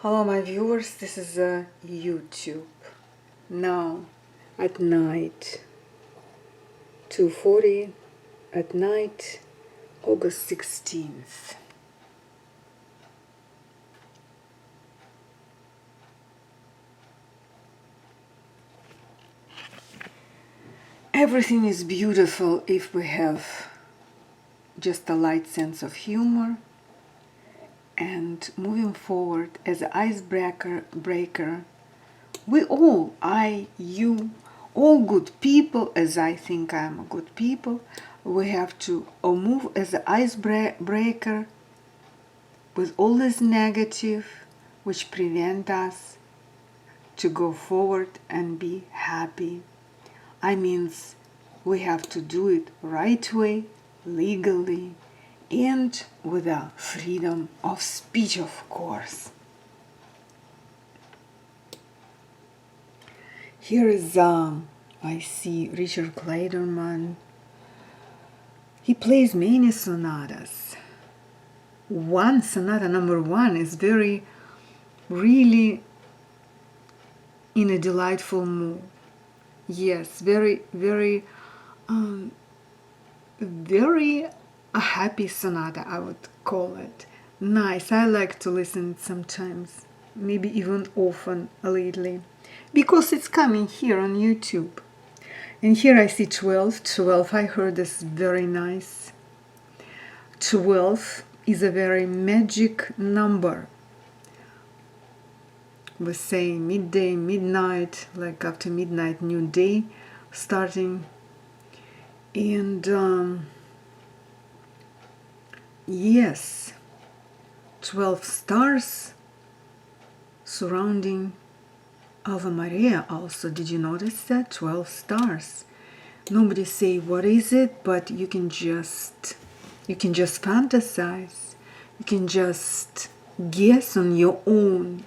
Hello my viewers, this is YouTube. Now at night, 2:40 at night, August 16th. Everything is beautiful if we have just a light sense of humor, and moving forward as an icebreaker, we all, I, you, all good people, as I think I'm a good people, we have to move as an icebreaker with all this negative which prevent us to go forward and be happy. I means we have to do it right way, legally, and with a freedom of speech, of course. Here is I see Richard Clayderman. He plays many sonatas. One sonata, number one, is really in a delightful mood. Yes, very a happy sonata, I would call it. Nice. I like to listen sometimes, maybe even often lately, because it's coming here on YouTube. And here I see 12. 12, I heard is very nice. 12 is a very magic number. We say midday, midnight, like after midnight, new day starting. And yes, 12 stars surrounding Ave Maria also. Did you notice that? 12 stars. Nobody say what is it, but you can just fantasize. You can just guess on your own,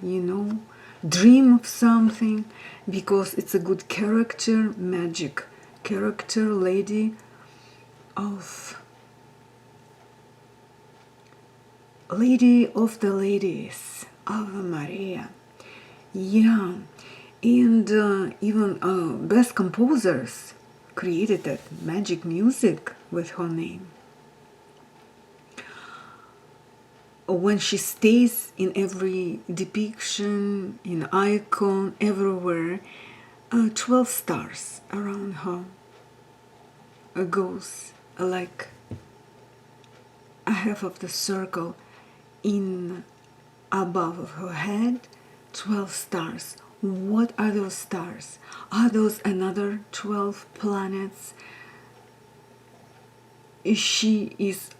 dream of something, because it's a good character, magic character, lady of the ladies, Ave Maria. Yeah, and even best composers created that magic music with her name. When she stays in every depiction, in icon, everywhere, 12 stars around her goes like a half of the circle in above of her head. 12 stars. What are those stars? Are those another 12 planets? She is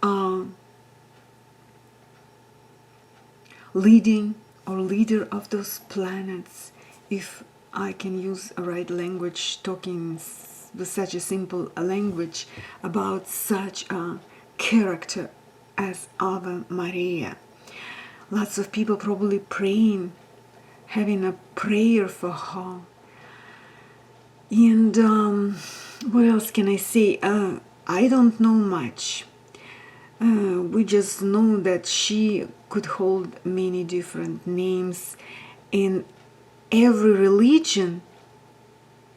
leading or leader of those planets, if I can use a right language, talking with such a simple language about such a character as Ave Maria. Lots of people probably praying, having a prayer for her. And what else can I say? I don't know much. We just know that she could hold many different names, and every religion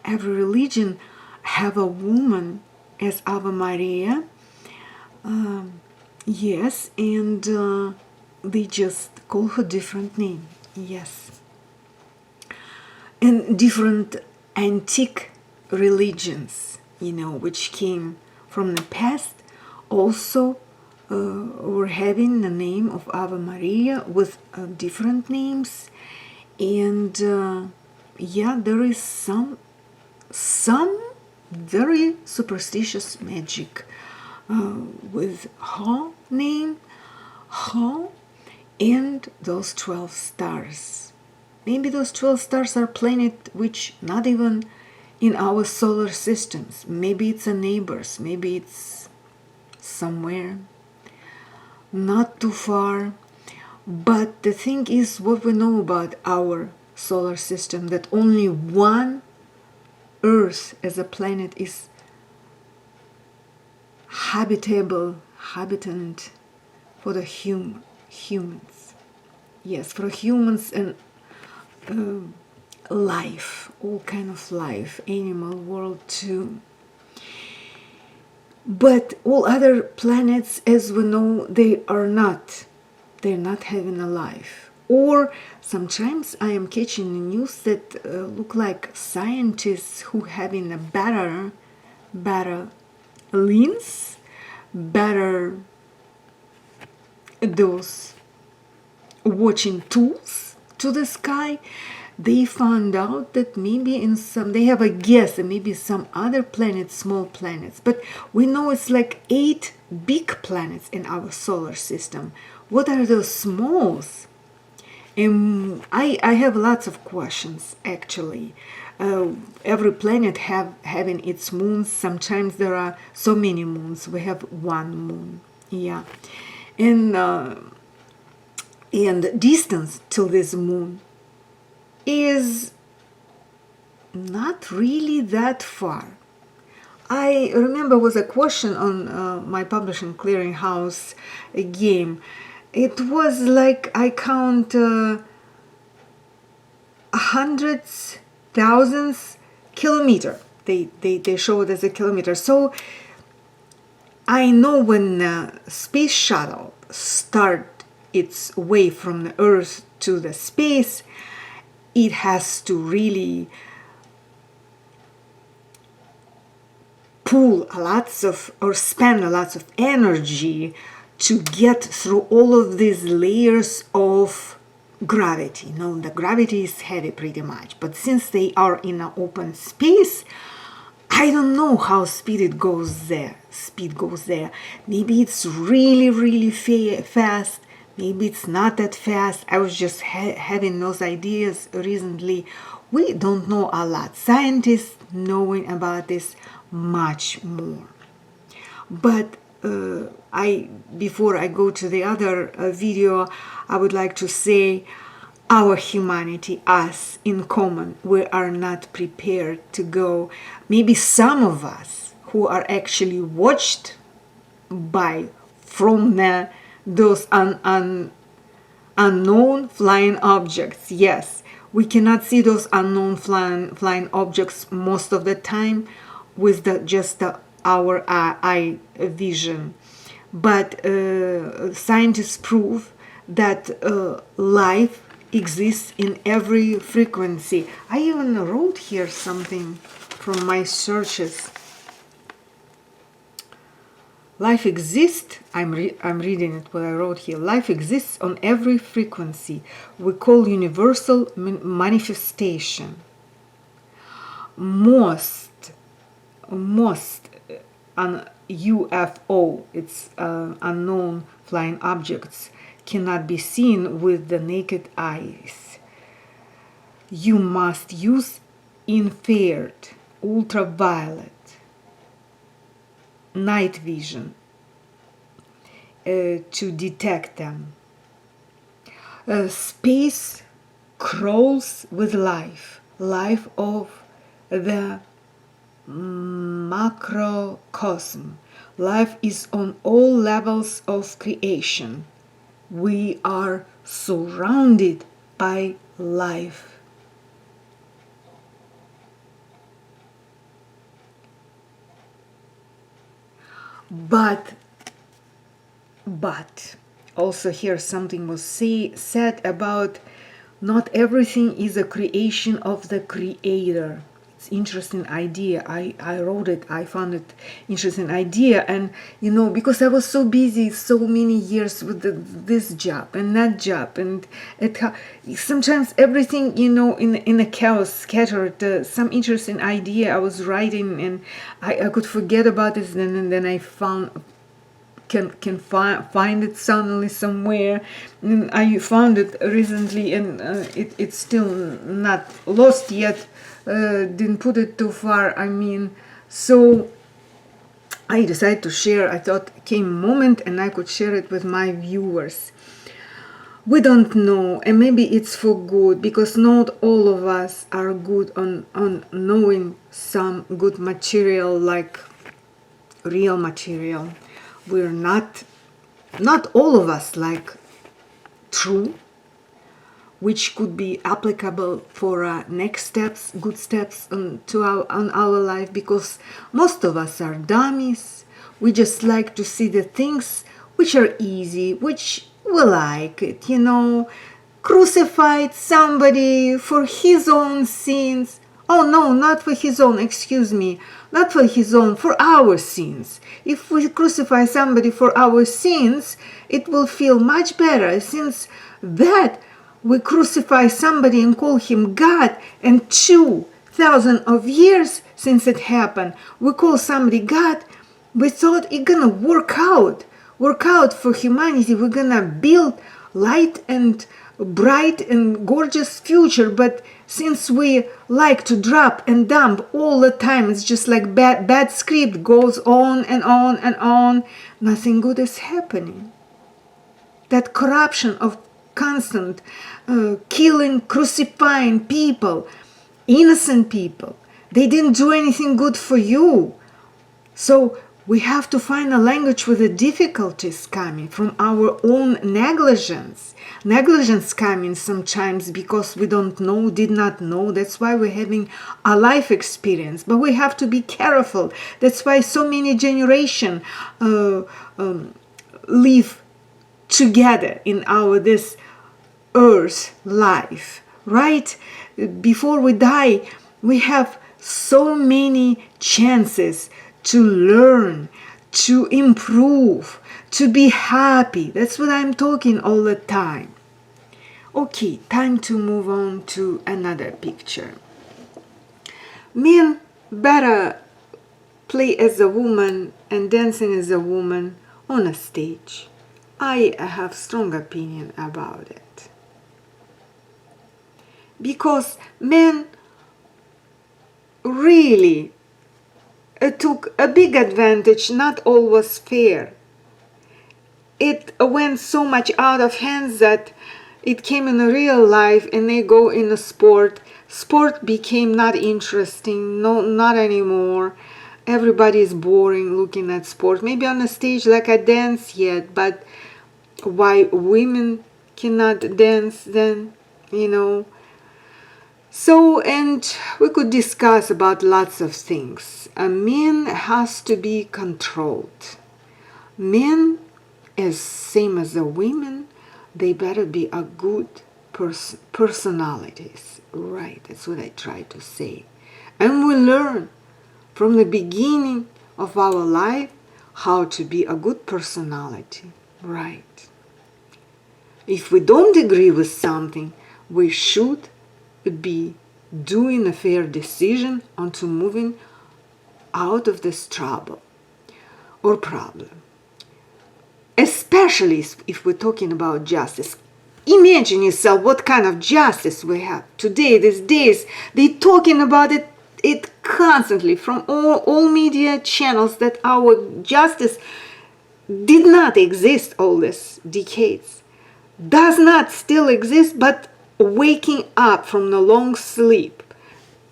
have a woman as Ave Maria. Yes, and they just call her different name. Yes, and different antique religions, which came from the past, also were having the name of Ave Maria with different names. And yeah, there is some very superstitious magic with her name, her, and those 12 stars. Maybe those 12 stars are planets which not even in our solar systems. Maybe it's a neighbors. Maybe it's somewhere not too far. But the thing is, what we know about our solar system, that only one Earth as a planet is habitant for the humans. Yes, for humans and life, all kind of life, animal world too. But all other planets, as we know, they're not having a life. Or sometimes I am catching the news that look like scientists who having a better lens, better those watching tools to the sky. They found out that maybe in some, they have a guess, and maybe some other planets, small planets, but we know it's like 8 big planets in our solar system. What are those smalls? And I have lots of questions actually. Every planet having its moons. Sometimes there are so many moons. We have one moon, yeah, and distance to this moon is not really that far. I remember was a question on my publishing clearinghouse game. It was like I count hundreds, thousands kilometer. They show it as a kilometer. So I know when the space shuttle start its way from the Earth to the space, it has to really pull lots of or spend lots of energy to get through all of these layers of gravity. No, the gravity is heavy pretty much, but since they are in an open space, I don't know how speed goes there. Maybe it's really fast. Maybe it's not that fast. I was just having those ideas recently. We don't know a lot. Scientists knowing about this much more. But before I go to the other video, I would like to say our humanity, us in common, we are not prepared to go. Maybe some of us who are actually watched by from those unknown flying objects. Yes, we cannot see those unknown flying objects most of the time with just our eye vision. But scientists prove that life exists in every frequency. I even wrote here something from my searches. Life exists, I'm reading it, what I wrote here. Life exists on every frequency we call universal manifestation. Most UFO, it's unknown flying objects, cannot be seen with the naked eyes. You must use infrared, ultraviolet, night vision to detect them. Space crawls with life of the macrocosm. Life is on all levels of creation. We are surrounded by life. But also here something was said about not everything is a creation of the creator. It's interesting idea. I wrote it. I found it interesting idea. And because I was so busy so many years with this job and that job, and sometimes everything in a chaos scattered. Some interesting idea I was writing, and I could forget about it, and then I can find it suddenly somewhere. And I found it recently, and it's still not lost yet. Didn't put it too far. So I decided to share. I thought it came a moment and I could share it with my viewers. We don't know, and maybe it's for good, because not all of us are good on knowing some good material, like real material. We're not all of us like true which could be applicable for next steps, good steps on our life, because most of us are dummies. We just like to see the things which are easy, which we like it, crucified somebody for his own sins. Oh no, not for his own, excuse me, not for his own, for our sins. If we crucify somebody for our sins, it will feel much better, since that we crucify somebody and call him God, and 2,000 of years since it happened, we call somebody God. We thought it's gonna work out for humanity. We're gonna build light and bright and gorgeous future, but since we like to drop and dump all the time, it's just like bad script goes on and on and on, nothing good is happening. That corruption of constant killing, crucifying people, innocent people, they didn't do anything good for you. So we have to find a language with the difficulties coming from our own negligence. Negligence coming sometimes because we did not know. That's why we're having a life experience. But we have to be careful. That's why so many generations live together in this earth life, right? Before we die, we have so many chances to learn, to improve, to be happy. That's what I'm talking all the time. Okay, time to move on to another picture. Men better play as a woman and dancing as a woman on a stage. I have strong opinion about it. Because men really took a big advantage, not all was fair. It went so much out of hands that it came in a real life, and they go in a sport. Sport became not interesting, no, not anymore. Everybody is boring looking at sport. Maybe on a stage like a dance yet, but why women cannot dance then, So, and we could discuss about lots of things. A man has to be controlled. Men, as same as the women, they better be a good personalities. Right, that's what I try to say. And we learn from the beginning of our life how to be a good personality. Right. If we don't agree with something, we should be doing a fair decision onto moving out of this trouble or problem. Especially if we're talking about justice. Imagine yourself what kind of justice we have today, these days. They're talking about it constantly from all media channels, that our justice did not exist all these decades. Does not still exist, but waking up from the long sleep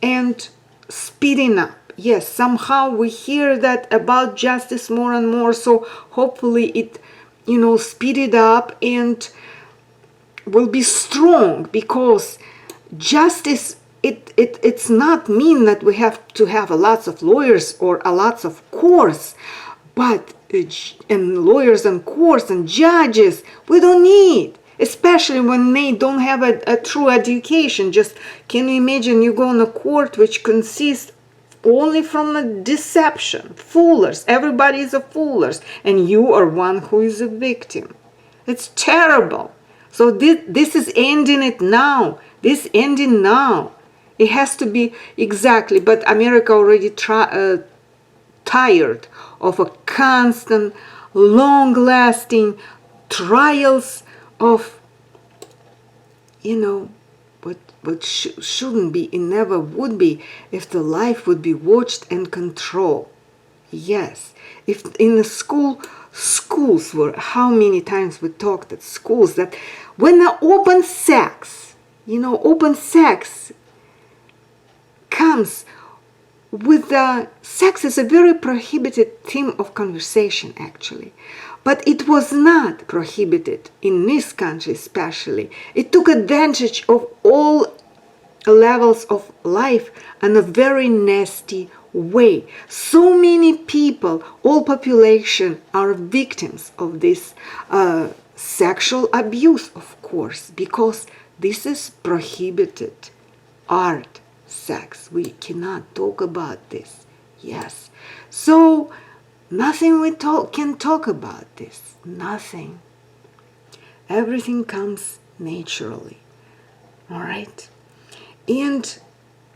and speeding up. Yes, somehow we hear that about justice more and more, so hopefully it, speeded up and will be strong, because justice, it's not mean that we have to have lots of lawyers or lots of courts, but and lawyers and courts and judges we don't need, especially when they don't have a true education. Just can you imagine, you go in a court which consists only from a deception, foolers, everybody is a foolers, and you are one who is a victim. It's terrible. So this is ending it now. This ending now. It has to be exactly, but America already tired of a constant, long-lasting trials of, what shouldn't be, it never would be, if the life would be watched and controlled. Yes, if in the schools were, how many times we talked at schools that when the open sex comes with the sex is a very prohibited theme of conversation actually. But it was not prohibited in this country especially. It took advantage of all levels of life in a very nasty way. So many people, all population, are victims of this sexual abuse, of course, because this is prohibited art, sex. We cannot talk about this. Yes. So nothing we can talk about this. Nothing. Everything comes naturally. All right? And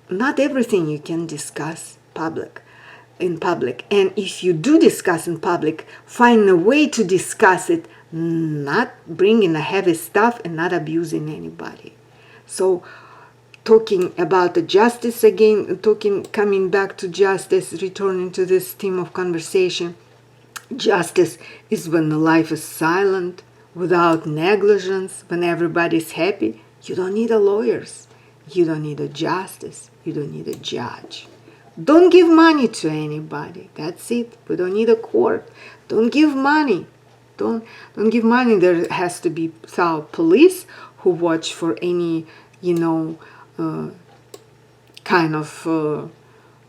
not everything you can discuss in public. And if you do discuss in public, find a way to discuss it, not bringing a heavy stuff and not abusing anybody. So talking about the justice again, coming back to justice, returning to this theme of conversation, justice is when the life is silent, without negligence, when everybody's happy. You don't need a lawyers. You don't need a justice. You don't need a judge. Don't give money to anybody. That's it. We don't need a court. Don't give money. Don't give money. There has to be police who watch for any, kind of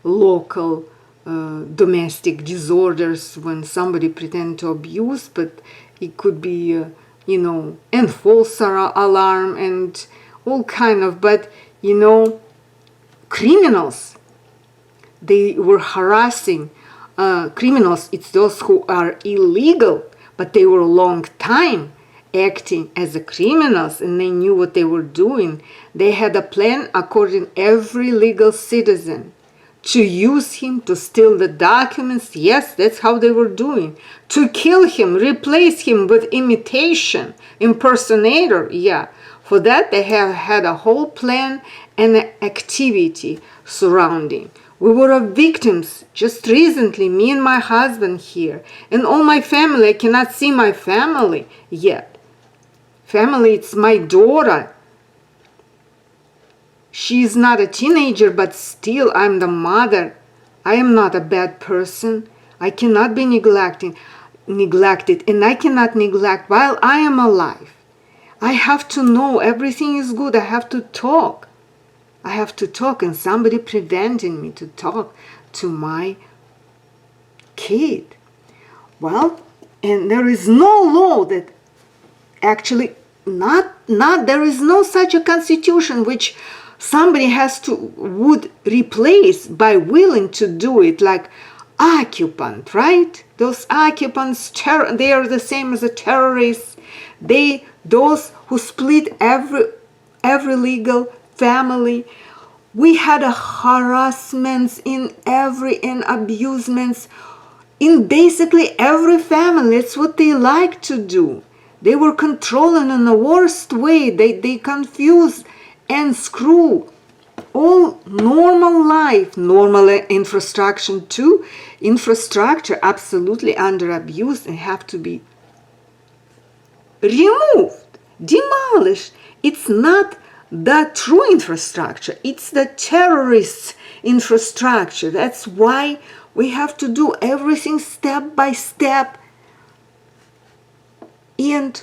local domestic disorders when somebody pretend to abuse, but it could be, and false alarm and all kind of, but, criminals, they were harassing criminals. It's those who are illegal, but they were a long time acting as criminals and they knew what they were doing. They had a plan according to every legal citizen to use him, to steal the documents. Yes, that's how they were doing. To kill him, replace him with imitation, impersonator. Yeah, for that they have had a whole plan and activity surrounding. We were victims just recently, me and my husband here, and all my family. I cannot see my family yet. Family, it's my daughter. She's not a teenager, but still I'm the mother. I am not a bad person. I cannot be neglected, and I cannot neglect while I am alive. I have to know everything is good. I have to talk. And somebody preventing me to talk to my kid. Well, and there is no law that actually there is no such a constitution which somebody would replace by willing to do it, like occupant, right? Those occupants, they are the same as the terrorists. Those who split every legal family. We had harassments and abusements in basically every family. It's what they like to do. They were controlling in the worst way. They confuse and screw all normal life, normal infrastructure too. Infrastructure absolutely under abuse and have to be removed, demolished. It's not the true infrastructure. It's the terrorist infrastructure. That's why we have to do everything step by step and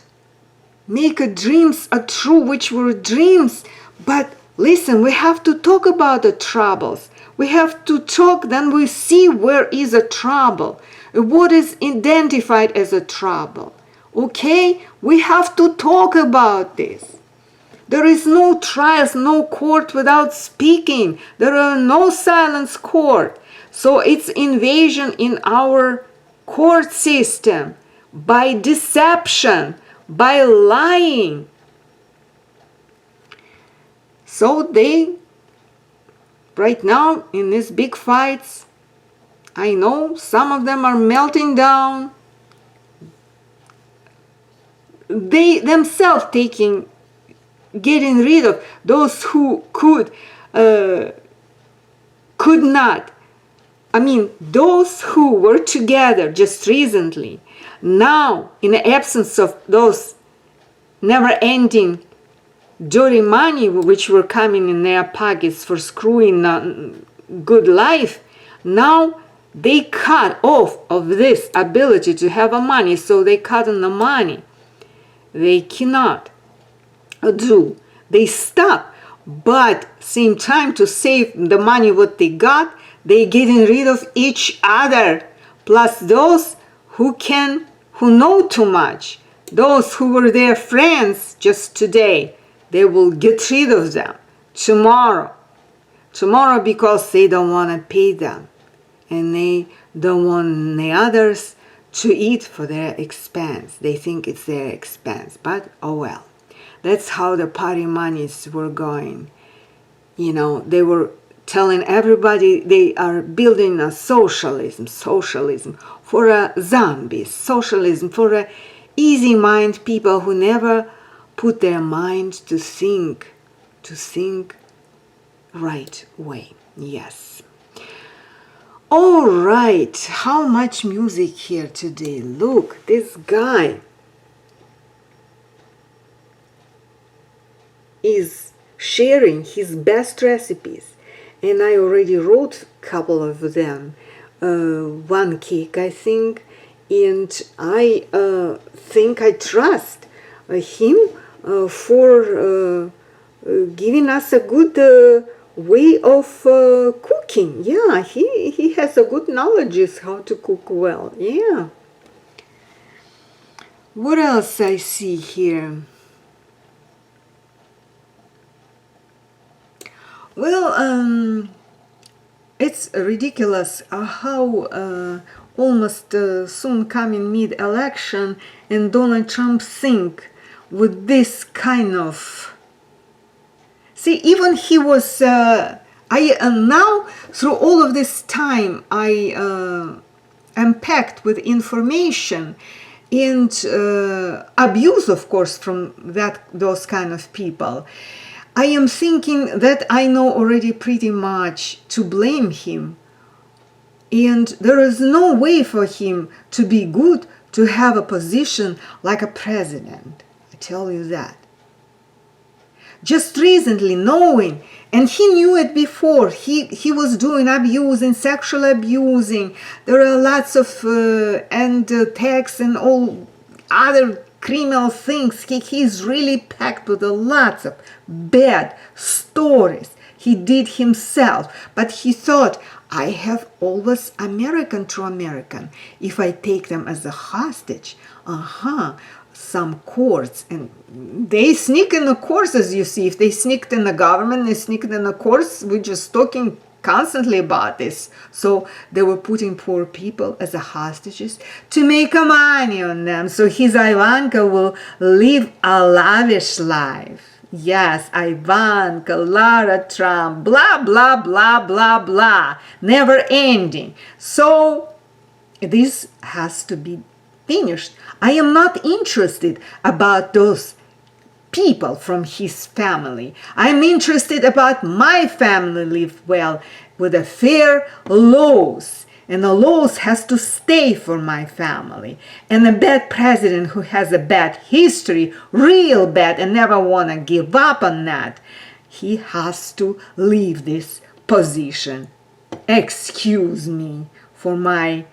make dreams a true, which were dreams. But listen, we have to talk about the troubles. We have to talk, then we see where is a trouble, what is identified as a trouble. Okay? We have to talk about this. There is no trials, no court without speaking. There are no silence court. So it's invasion in our court system by deception, by lying. So they, right now in these big fights, I know some of them are melting down. They themselves getting rid of those who could not. I mean, those who were together just recently, now in the absence of those never-ending dirty money which were coming in their pockets for screwing good life, now they cut off of this ability to have a money, so they cut on the money. They cannot do. They stop, but same time to save the money what they got, they getting rid of each other. Plus those who know too much, those who were their friends just today, they will get rid of them tomorrow because they don't want to pay them, and they don't want the others to eat for their expense. They think it's their expense, but oh well. That's how the party monies were going. You know, they were telling everybody they are building a socialism for a zombies, socialism for a easy mind people who never put their mind to think right way. Yes. All right, how much music here today. Look, this guy is sharing his best recipes, and I already wrote a couple of them. One cake, I think, and I think I trust him for giving us a good way of cooking. Yeah, he has a good knowledge how to cook well. Yeah. What else I see here? Well, it's ridiculous how almost soon coming mid-election and Donald Trump think with this kind of... See, even he was... now, through all of this time, I am packed with information and abuse, of course, from those kind of people. I am thinking that I know already pretty much to blame him. And there is no way for him to be good to have a position like a president. I tell you that. Just recently knowing, and he knew it before, he was doing abusing, sexual abusing. There are lots of tax and all other criminal things. He's really packed with lots of bad stories he did himself. But he thought, I have always American to American. If I take them as a hostage, some courts, and they sneak in the courts, as you see. If they sneaked in the government, they sneaked in the courts. We're just talking constantly about this. So they were putting poor people as a hostages to make money on them. So his Ivanka will live a lavish life. Yes, Ivanka, Lara Trump, blah, blah, blah, blah, blah. Never ending. So this has to be finished. I am not interested about those people from his family. I'm interested about my family live well with a fair laws. And the laws has to stay for my family. And a bad president who has a bad history, real bad, and never want to give up on that, he has to leave this position. Excuse me for my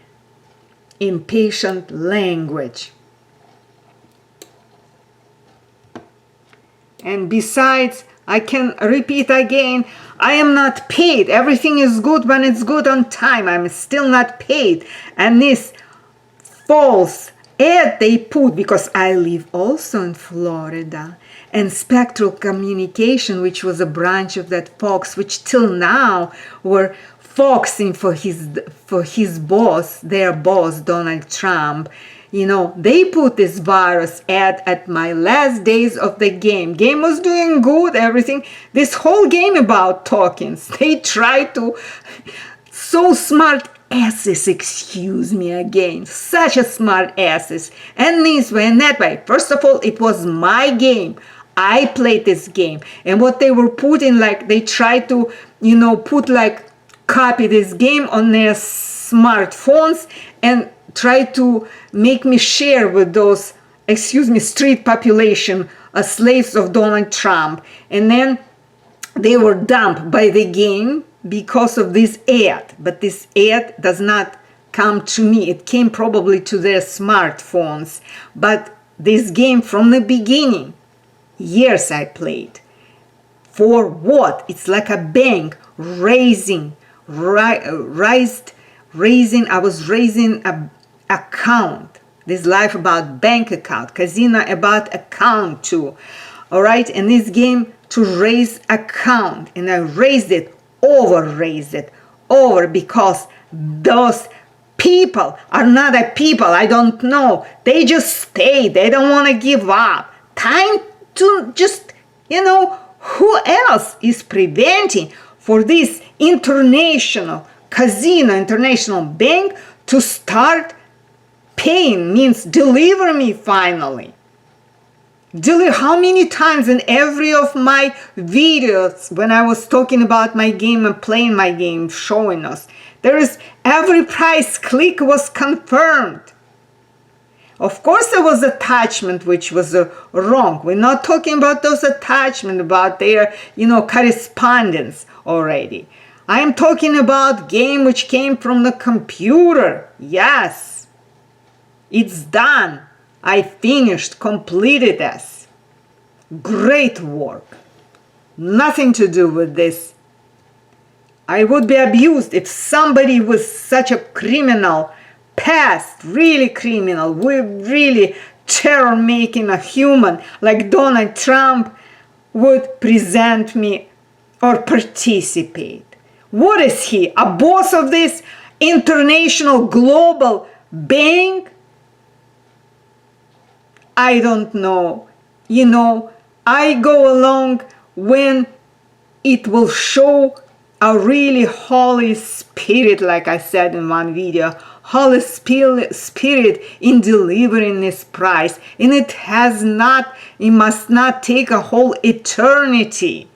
impatient language. And besides, I can repeat again, I am not paid. Everything is good when it's good on time. I'm still not paid. And this false ad they put, because I live also in Florida, and Spectral Communication, which was a branch of that Fox, which till now were foxing for his boss, their boss, Donald Trump. You know, they put this virus ad at my last days of the game. Game was doing good, everything. This whole game about tokens. They tried to... So smart asses, excuse me again. Such a smart asses. And this way and that way. First of all, it was my game. I played this game. And what they were putting, like, they tried to, you know, put like, copy this game on their smartphones and try to make me share with those, excuse me, street population, slaves of Donald Trump. And then they were dumped by the game because of this ad, but this ad does not come to me. It came probably to their smartphones. But this game from the beginning, years I played. For what? It's like a bank raising, I was raising a account. This life about bank account, casino about account too. All right, and this game to raise account, and I raised it, over because those people are not a people. I don't know. They just stay. They don't want to give up. Time to just, who else is preventing for this international casino, international bank to start paying, means deliver me finally. How many times in every of my videos when I was talking about my game and playing my game, showing us, there is every price click was confirmed. Of course there was attachment which was wrong. We're not talking about those attachment, about their, correspondence already. I am talking about game which came from the computer. Yes, it's done. I finished, completed this. Great work. Nothing to do with this. I would be abused if somebody with such a criminal past, really criminal, with really terror-making a human like Donald Trump would present me or participate. What is he? A boss of this international global bank? I don't know. I go along when it will show a really Holy Spirit, like I said in one video, Holy Spirit in delivering this prize. And it must not take a whole eternity.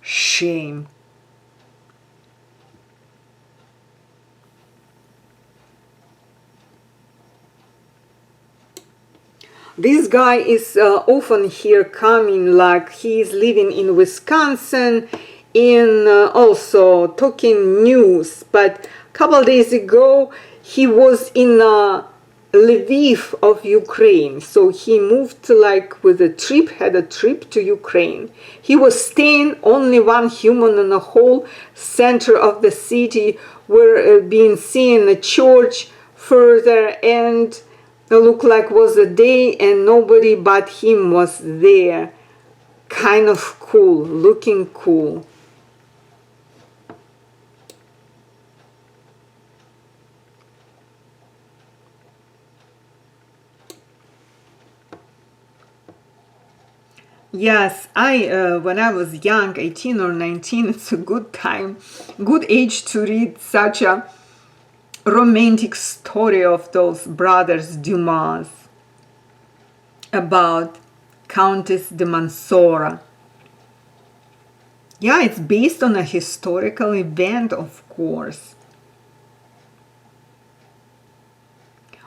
Shame. This guy is often here coming, like he is living in Wisconsin, in also talking news. But a couple days ago, he was in Lviv of Ukraine. So he moved like with a trip, had a trip to Ukraine. He was staying only one human in the whole center of the city, where being seen a church further, and it looked like was a day and nobody but him was there. Kind of cool, looking cool. Yes, when I was young, 18 or 19, it's a good time, good age to read such a romantic story of those brothers Dumas about Countess de Mansoura. Yeah, it's based on a historical event, of course.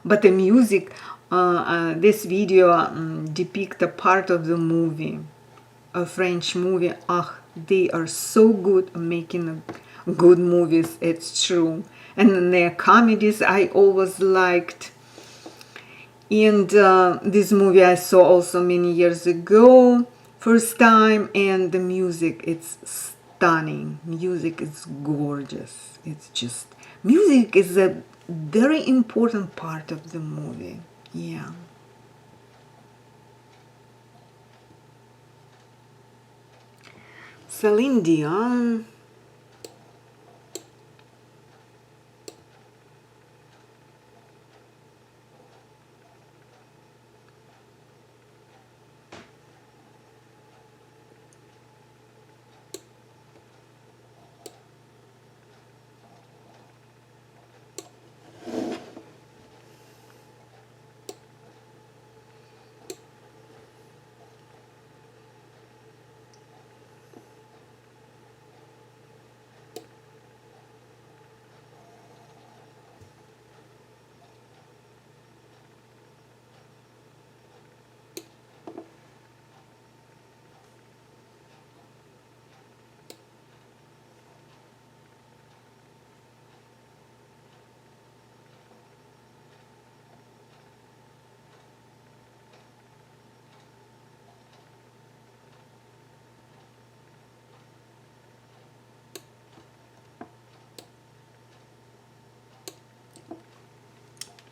But the music, this video depict a part of the movie, a French movie. They are so good at making good movies, it's true. And their comedies I always liked. And this movie I saw also many years ago, first time, and the music, it's stunning. Music is gorgeous. It's just, music is a very important part of the movie. Yeah. Celine Dion.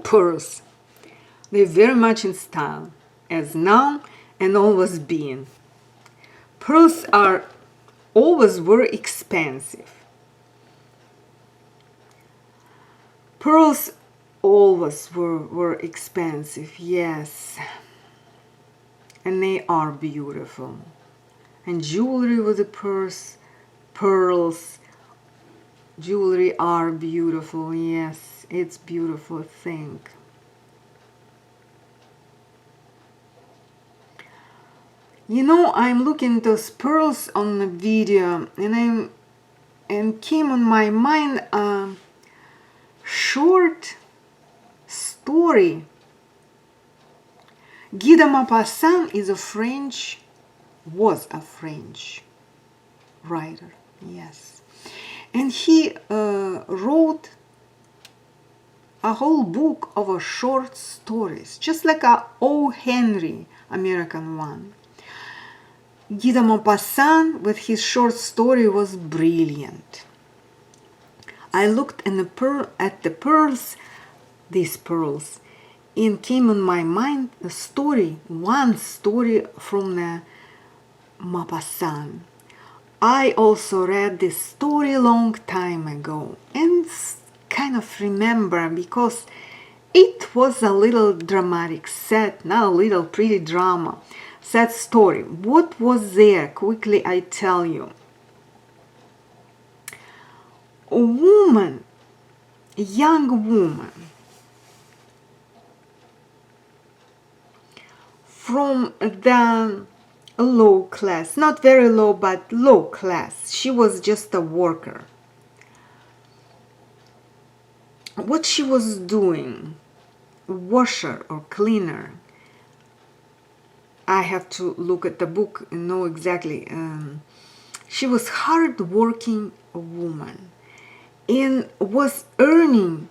pearls. They're very much in style, as now and always been. Pearls are always were expensive. Pearls always were expensive, yes. And they are beautiful. And jewelry with the pearls, jewelry are beautiful, yes. It's beautiful thing. You know, I'm looking at those pearls on the video, and came on my mind a short story. Guy de Maupassant was a French writer, yes. And he wrote a whole book of short stories, just like a O. Henry American one. Guy de Maupassant with his short story was brilliant. I looked at the pearls, these pearls, and came on my mind a story, one story from the Maupassant. I also read this story a long time ago and kind of remember because it was a little dramatic set, not a little pretty drama. Sad story. What was there? Quickly I tell you. A woman, a young woman from the low class, not very low, but low class. She was just a worker. What she was doing, washer or cleaner, I have to look at the book and know exactly. She was hard-working woman and was earning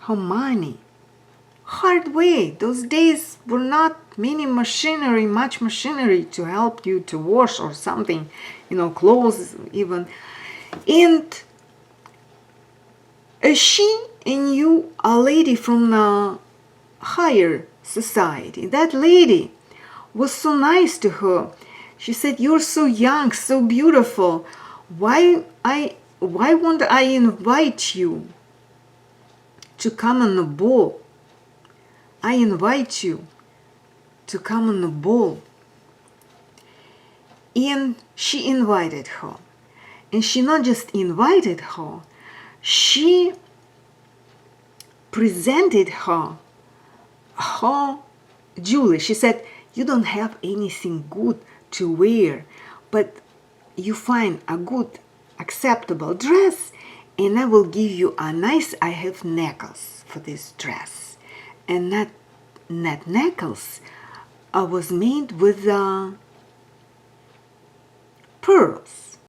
her money hard way. Those days were not much machinery to help you to wash or something, clothes even. And she knew a lady from the higher society. That lady was so nice to her. She said, "You're so young, so beautiful. Why won't I invite you to come on the ball? I invite you to come on the ball." And she invited her. And she not just invited her, she presented her jewelry. She said, "You don't have anything good to wear, but you find a good, acceptable dress, and I will give you I have necklace for this dress." And that necklace was made with pearls.